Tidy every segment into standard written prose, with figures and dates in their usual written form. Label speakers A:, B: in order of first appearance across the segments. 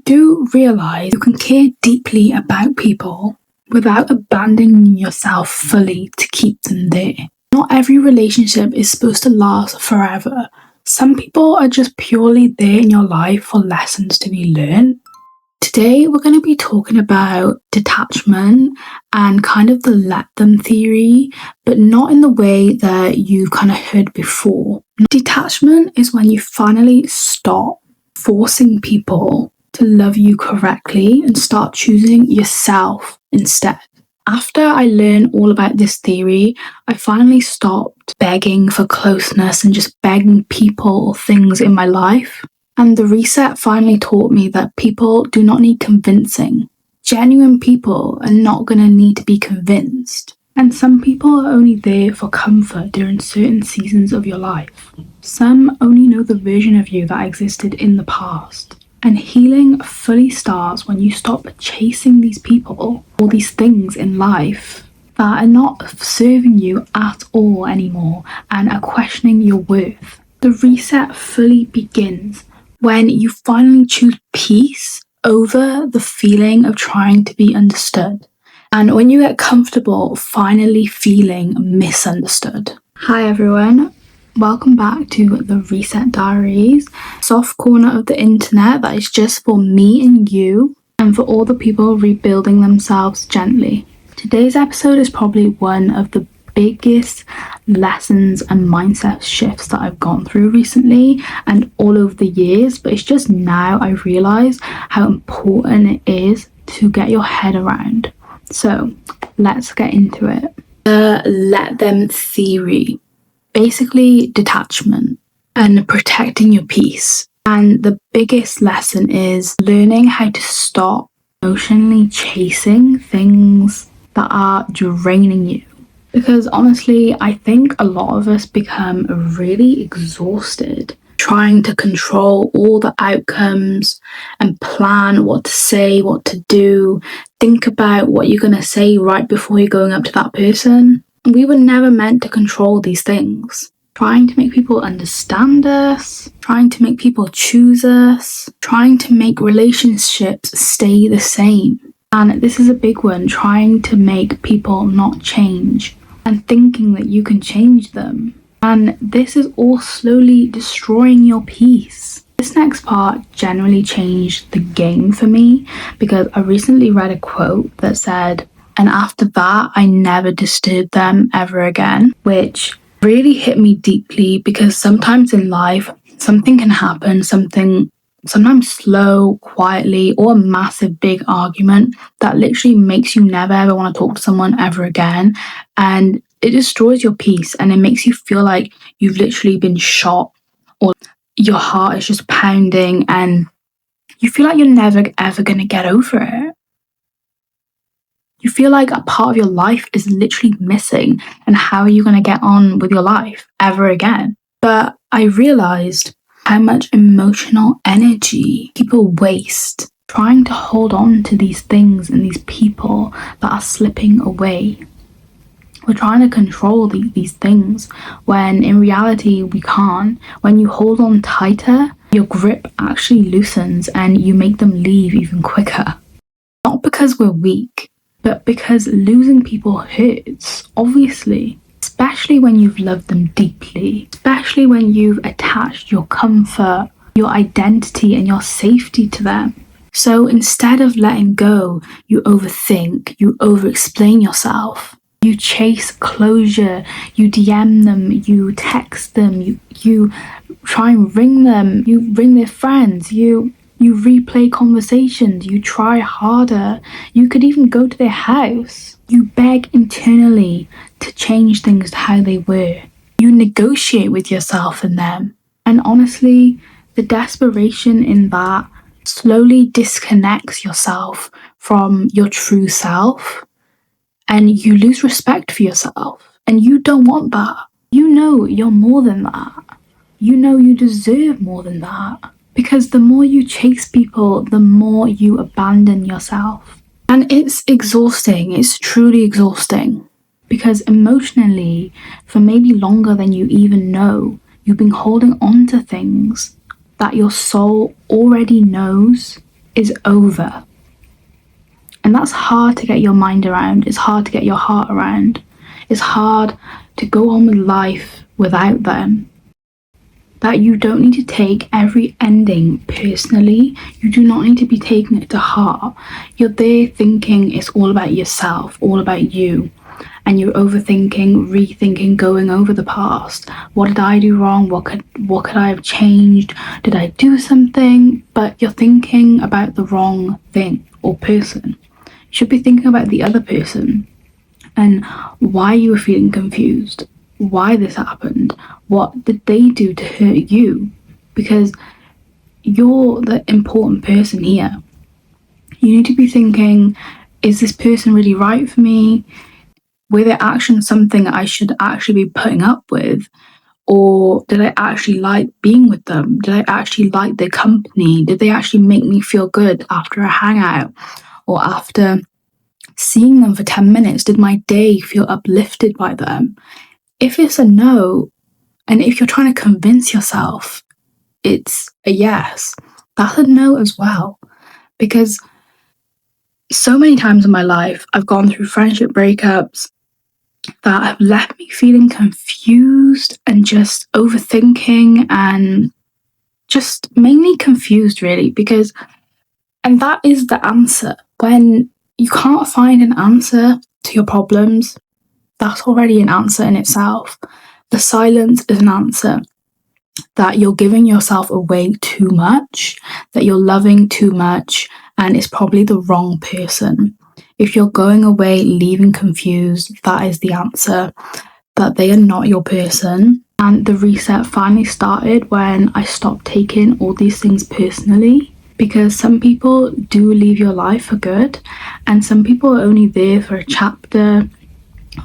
A: do realize you can care deeply about people without abandoning yourself fully to keep them there. Not every relationship is supposed to last forever. Some people are just purely there in your life for lessons to be learned. Today, we're going to be talking about detachment and kind of the let them theory, but not in the way that you've kind of heard before. Detachment is when you finally stop forcing people to love you correctly and start choosing yourself instead. After I learned all about this theory, I finally stopped begging for closeness and just begging people or things in my life. And the reset finally taught me that people do not need convincing. Genuine people are not going to need to be convinced. And some people are only there for comfort during certain seasons of your life. Some only know the version of you that existed in the past. And healing fully starts when you stop chasing these people or these things in life that are not serving you at all anymore and are questioning your worth. The reset fully begins when you finally choose peace over the feeling of trying to be understood. And when you get comfortable finally feeling misunderstood. Hi everyone, welcome back to the Reset Diaries, soft corner of the internet that is just for me and you, and for all the people rebuilding themselves gently. Today's episode is probably one of the biggest lessons and mindset shifts that I've gone through recently and all over the years, but it's just now I realise how important it is to get your head around. So let's get into it. The let them theory. Basically detachment and protecting your peace. And the biggest lesson is learning how to stop emotionally chasing things that are draining you. Because honestly, I think a lot of us become really exhausted trying to control all the outcomes and plan what to say, what to do, think about what you're going to say right before you're going up to that person. We were never meant to control these things. Trying to make people understand us, trying to make people choose us, trying to make relationships stay the same. And this is a big one, trying to make people not change and thinking that you can change them. And this is all slowly destroying your peace. This next part generally changed the game for me because I recently read a quote that said, "And after that, I never disturbed them ever again," which really hit me deeply because sometimes in life, something can happen, sometimes slow, quietly, or a massive big argument that literally makes you never ever want to talk to someone ever again. And it destroys your peace and it makes you feel like you've literally been shot or your heart is just pounding and you feel like you're never ever going to get over it. You feel like a part of your life is literally missing, and how are you going to get on with your life ever again? But I realized how much emotional energy people waste trying to hold on to these things and these people that are slipping away. We're trying to control these things when in reality we can't. When you hold on tighter, your grip actually loosens and you make them leave even quicker. Not because we're weak, but because losing people hurts, obviously. Especially when you've loved them deeply, especially when you've attached your comfort, your identity and your safety to them. So instead of letting go, you overthink, you over-explain yourself. You chase closure, you DM them, you text them, you try and ring them, you ring their friends, you replay conversations, you try harder, you could even go to their house. You beg internally to change things to how they were. You negotiate with yourself and them. And honestly, the desperation in that slowly disconnects yourself from your true self. And you lose respect for yourself. And you don't want that. You know you're more than that. You know you deserve more than that. Because the more you chase people, the more you abandon yourself. And it's exhausting. It's truly exhausting. Because emotionally, for maybe longer than you even know, you've been holding on to things that your soul already knows is over. And that's hard to get your mind around. It's hard to get your heart around. It's hard to go on with life without them. That you don't need to take every ending personally. You do not need to be taking it to heart. You're there thinking it's all about yourself, all about you. And you're overthinking, rethinking, going over the past. What did I do wrong? What could I have changed? Did I do something? But you're thinking about the wrong thing or person. You should be thinking about the other person and why you were feeling confused, why this happened, what did they do to hurt you? Because you're the important person here. You need to be thinking, is this person really right for me? Were their actions something I should actually be putting up with? Or did I actually like being with them? Did I actually like their company? Did they actually make me feel good after a hangout? Or after seeing them for 10 minutes, did my day feel uplifted by them? If it's a no, and if you're trying to convince yourself it's a yes, that's a no as well. Because so many times in my life, I've gone through friendship breakups that have left me feeling confused and just overthinking and just mainly confused, really, and that is the answer. When you can't find an answer to your problems, that's already an answer in itself. The silence is an answer. That you're giving yourself away too much, that you're loving too much, and it's probably the wrong person. If you're going away, leaving confused, that is the answer. That they are not your person. And the reset finally started when I stopped taking all these things personally. Because some people do leave your life for good, and some people are only there for a chapter,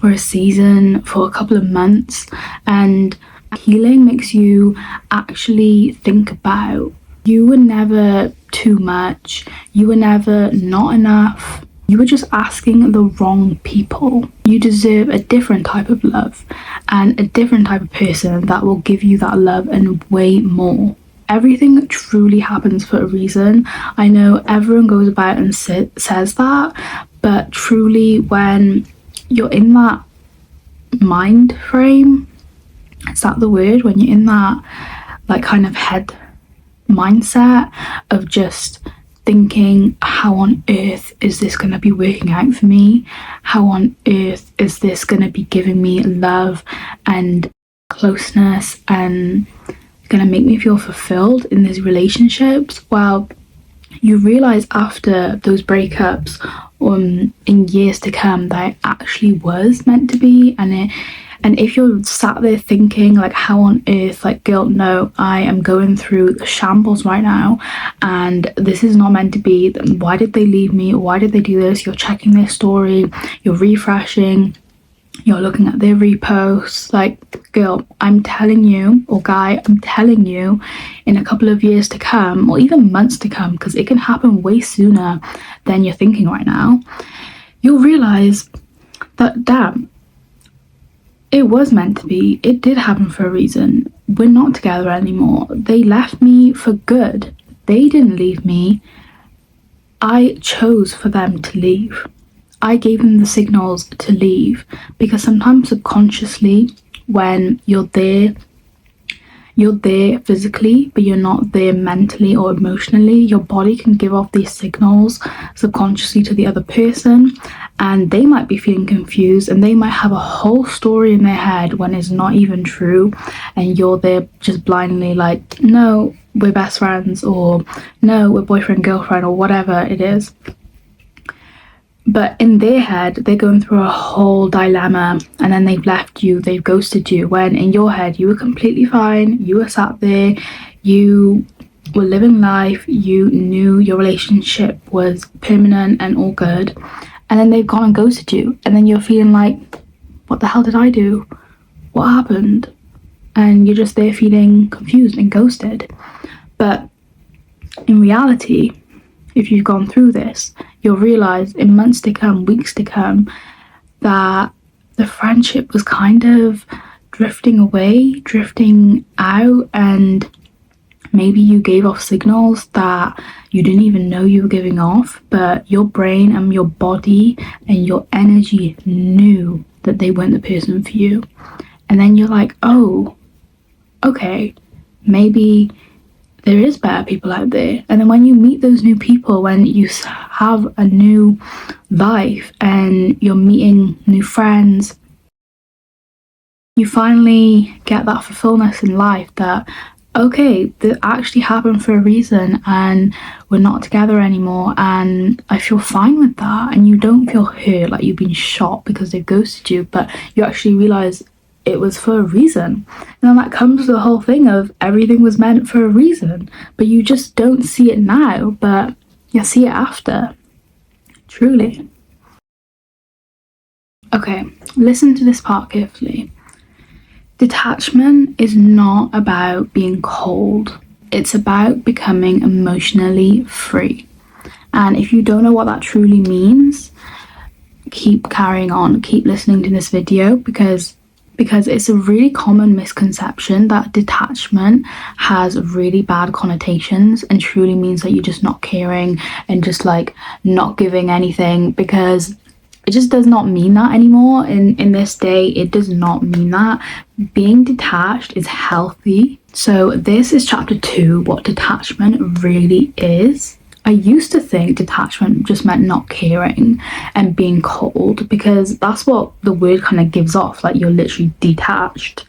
A: for a season, for a couple of months. And healing makes you actually think about, you were never too much, you were never not enough, you were just asking the wrong people. You deserve a different type of love and a different type of person that will give you that love and way more. Everything truly happens for a reason. I know everyone goes about and says that, but truly when you're in that mind frame, is that the word? When you're in that like kind of head mindset of just thinking, how on earth is this going to be working out for me? How on earth is this going to be giving me love and closeness and going to make me feel fulfilled in these relationships? Well, you realize after those breakups in years to come that it actually was meant to be. And if you're sat there thinking like, how on earth, like, girl, no, I am going through the shambles right now and this is not meant to be, then why did they leave me? Why did they do this? You're checking their story, you're refreshing, you're looking at their reposts. Like, girl, I'm telling you, or guy, I'm telling you, in a couple of years to come, or even months to come, because it can happen way sooner than you're thinking right now, you'll realize that, damn, it was meant to be. It did happen for a reason. We're not together anymore. They left me for good. They didn't leave me. I chose for them to leave. I gave them the signals to leave, because sometimes subconsciously, when you're there physically, but you're not there mentally or emotionally, your body can give off these signals subconsciously to the other person, and they might be feeling confused and they might have a whole story in their head when it's not even true, and you're there just blindly like, no, we're best friends, or no, we're boyfriend, girlfriend, or whatever it is. But in their head, they're going through a whole dilemma, and then they've left you, they've ghosted you, when in your head you were completely fine, you were sat there, you were living life, you knew your relationship was permanent and all good, and then they've gone and ghosted you, and then you're feeling like, what the hell did I do? What happened? And you're just there feeling confused and ghosted. But in reality, if you've gone through this, you'll realize in months to come, weeks to come, that the friendship was kind of drifting away, drifting out, and Maybe you gave off signals that you didn't even know you were giving off, but your brain and your body and your energy knew that they weren't the person for you. And then you're like, oh, okay, maybe there is better people out there. And then when you meet those new people, when you have a new life and you're meeting new friends, you finally get that fulfillment in life that, okay, that actually happened for a reason and we're not together anymore, and I feel fine with that. And you don't feel hurt like you've been shot because they ghosted you, but you actually realize it was for a reason. And then that comes to the whole thing of everything was meant for a reason, but you just don't see it now, but you see it after. Truly. Okay, listen to this part carefully. Detachment is not about being cold. It's about becoming emotionally free. And if you don't know what that truly means, keep carrying on, keep listening to this video, because it's a really common misconception that detachment has really bad connotations and truly means that you're just not caring and just like not giving anything, because it just does not mean that anymore. In this day, it does not mean that. Being detached is healthy. So this is chapter 2, what detachment really is. I used to think detachment just meant not caring and being cold, because that's what the word kind of gives off, like you're literally detached.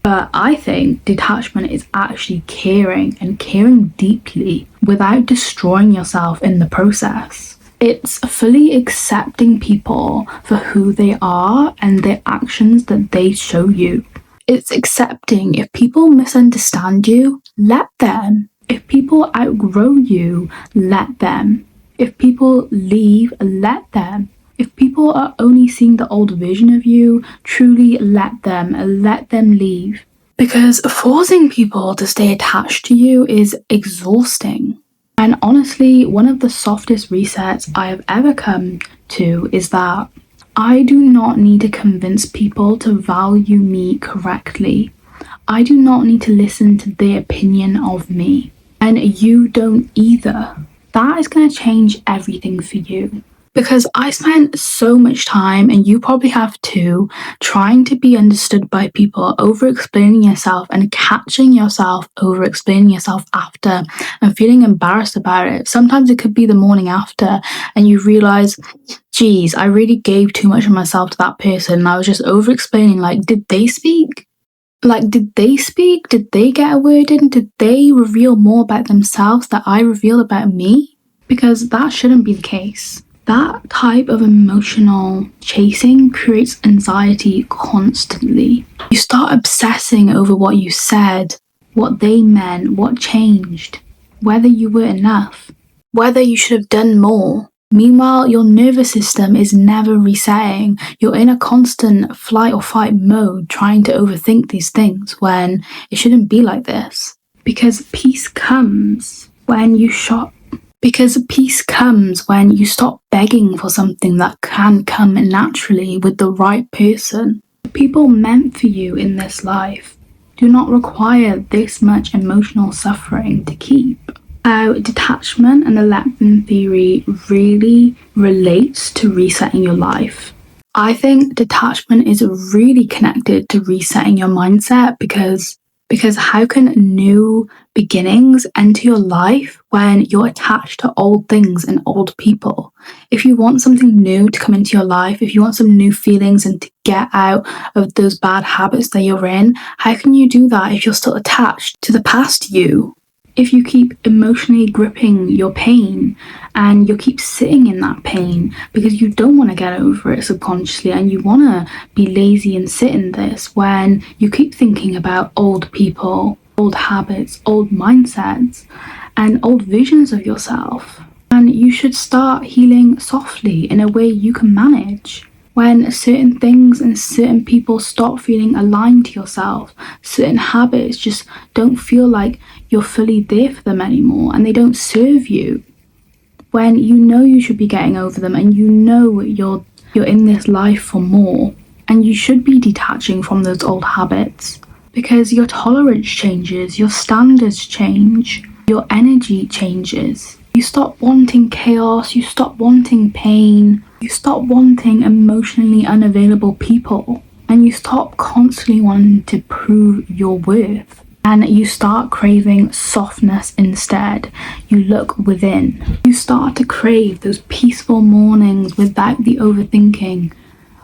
A: But I think detachment is actually caring, and caring deeply without destroying yourself in the process. It's fully accepting people for who they are and the actions that they show you. It's accepting if people misunderstand you, let them. If people outgrow you, let them. If people leave, let them. If people are only seeing the old version of you, truly let them leave. Because forcing people to stay attached to you is exhausting. And honestly, one of the softest resets I have ever come to is that I do not need to convince people to value me correctly. I do not need to listen to their opinion of me. And you don't either. That is going to change everything for you. Because I spent so much time, and you probably have too, trying to be understood by people, over explaining yourself and catching yourself over explaining yourself after and feeling embarrassed about it. Sometimes it could be the morning after and you realize, geez, I really gave too much of myself to that person and I was just over explaining, like, did they speak? Like, did they speak? Did they get a word in? Did they reveal more about themselves that I reveal about me? Because that shouldn't be the case. That type of emotional chasing creates anxiety constantly. You start obsessing over what you said, what they meant, what changed, whether you were enough, whether you should have done more. Meanwhile, your nervous system is never resetting. You're in a constant flight or fight mode trying to overthink these things when it shouldn't be like this. Because peace comes when you stop begging for something that can come naturally with the right person. People meant for you in this life do not require this much emotional suffering to keep. How detachment and the Lepton theory really relates to resetting your life. I think detachment is really connected to resetting your mindset, because how can new beginnings enter your life when you're attached to old things and old people? If you want something new to come into your life, if you want some new feelings and to get out of those bad habits that you're in, how can you do that if you're still attached to the past you? If you keep emotionally gripping your pain and you keep sitting in that pain because you don't want to get over it subconsciously and you want to be lazy and sit in this, when you keep thinking about old people, old habits, old mindsets, and old visions of yourself, and you should start healing softly in a way you can manage. When certain things and certain people stop feeling aligned to yourself, certain habits just don't feel like you're fully there for them anymore and they don't serve you. When you know you should be getting over them and you know you're in this life for more, and you should be detaching from those old habits, because your tolerance changes, your standards change, your energy changes. You stop wanting chaos, you stop wanting pain, you stop wanting emotionally unavailable people, and you stop constantly wanting to prove your worth. And you start craving softness instead. You look within. You start to crave those peaceful mornings without the overthinking,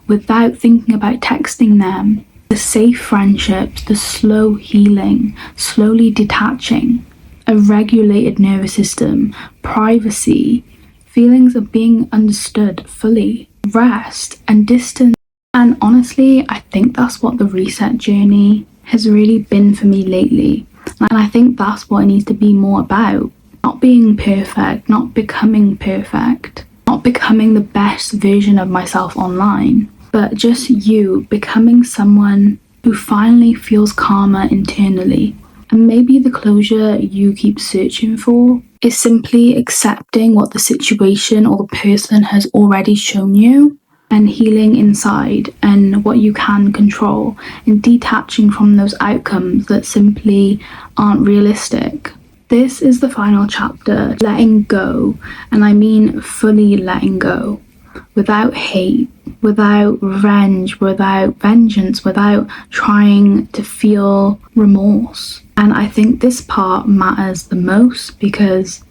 A: without thinking about texting them, the safe friendships, the slow healing, slowly detaching, a regulated nervous system, privacy, feelings of being understood fully, rest and distance. And honestly, I think that's what the reset journey has really been for me lately. And I think that's what it needs to be more about. Not being perfect, not becoming perfect, not becoming the best version of myself online, but just you becoming someone who finally feels calmer internally. And maybe the closure you keep searching for is simply accepting what the situation or the person has already shown you, and healing inside and what you can control, and detaching from those outcomes that simply aren't realistic. This is the final chapter, letting go, and I mean fully letting go, without hate, without revenge, without vengeance, without trying to feel remorse. And I think this part matters the most because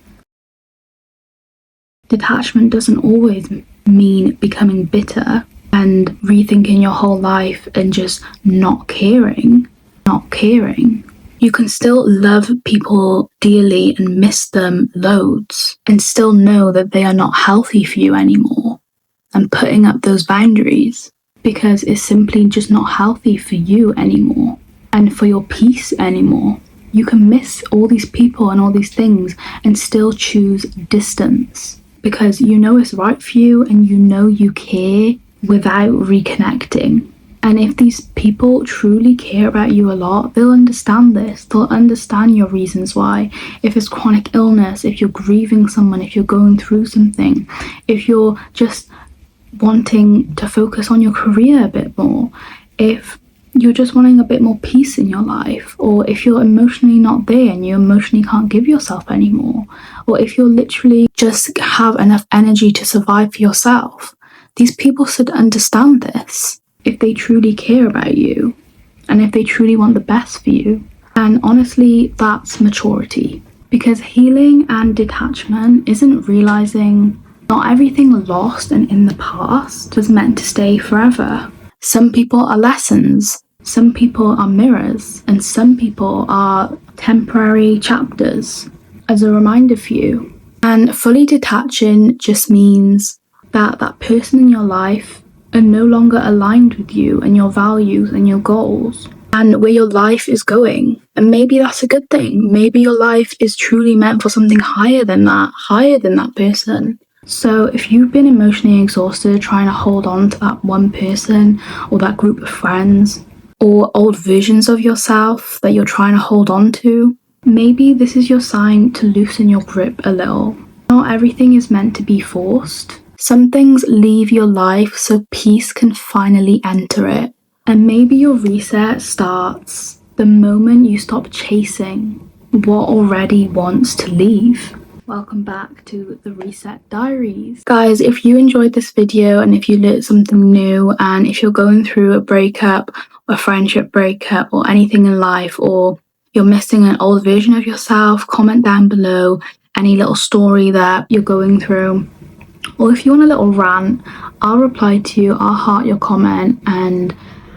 A: detachment doesn't always mean becoming bitter and rethinking your whole life and just not caring. You can still love people dearly and miss them loads and still know that they are not healthy for you anymore, and putting up those boundaries because it's simply just not healthy for you anymore and for your peace anymore. You can miss all these people and all these things and still choose distance because you know it's right for you and you know you care without reconnecting. And if these people truly care about you a lot, they'll understand this. They'll understand your reasons why. If it's chronic illness, if you're grieving someone, if you're going through something, if you're just wanting to focus on your career a bit more, if you're just wanting a bit more peace in your life, or if you're emotionally not there and you emotionally can't give yourself anymore, or if you're literally just have enough energy to survive for yourself. These people should understand this if they truly care about you and if they truly want the best for you. And honestly, that's maturity. Because healing and detachment isn't realizing not everything lost and in the past is meant to stay forever. Some people are lessons, some people are mirrors, and some people are temporary chapters as a reminder for you. And fully detaching just means that that person in your life are no longer aligned with you and your values and your goals and where your life is going. And maybe that's a good thing. Maybe your life is truly meant for something higher than that person. So if you've been emotionally exhausted trying to hold on to that one person or that group of friends or old versions of yourself that you're trying to hold on to, maybe this is your sign to loosen your grip a little. Not everything is meant to be forced. Some things leave your life so peace can finally enter it. And maybe your reset starts the moment you stop chasing what already wants to leave. Welcome back to the Reset Diaries. Guys, if you enjoyed this video and if you learned something new, and if you're going through a breakup, a friendship breakup, or anything in life, or you're missing an old version of yourself, comment down below any little story that you're going through. Or if you want a little rant, I'll reply to you, I'll heart your comment and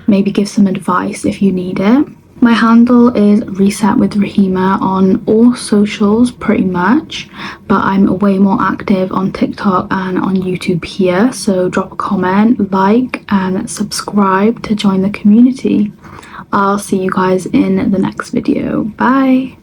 A: maybe give some advice if you need it. My handle is Reset with Rahima on all socials pretty much, but I'm way more active on TikTok and on YouTube here, so drop a comment, like and subscribe to join the community. I'll see you guys in the next video. Bye!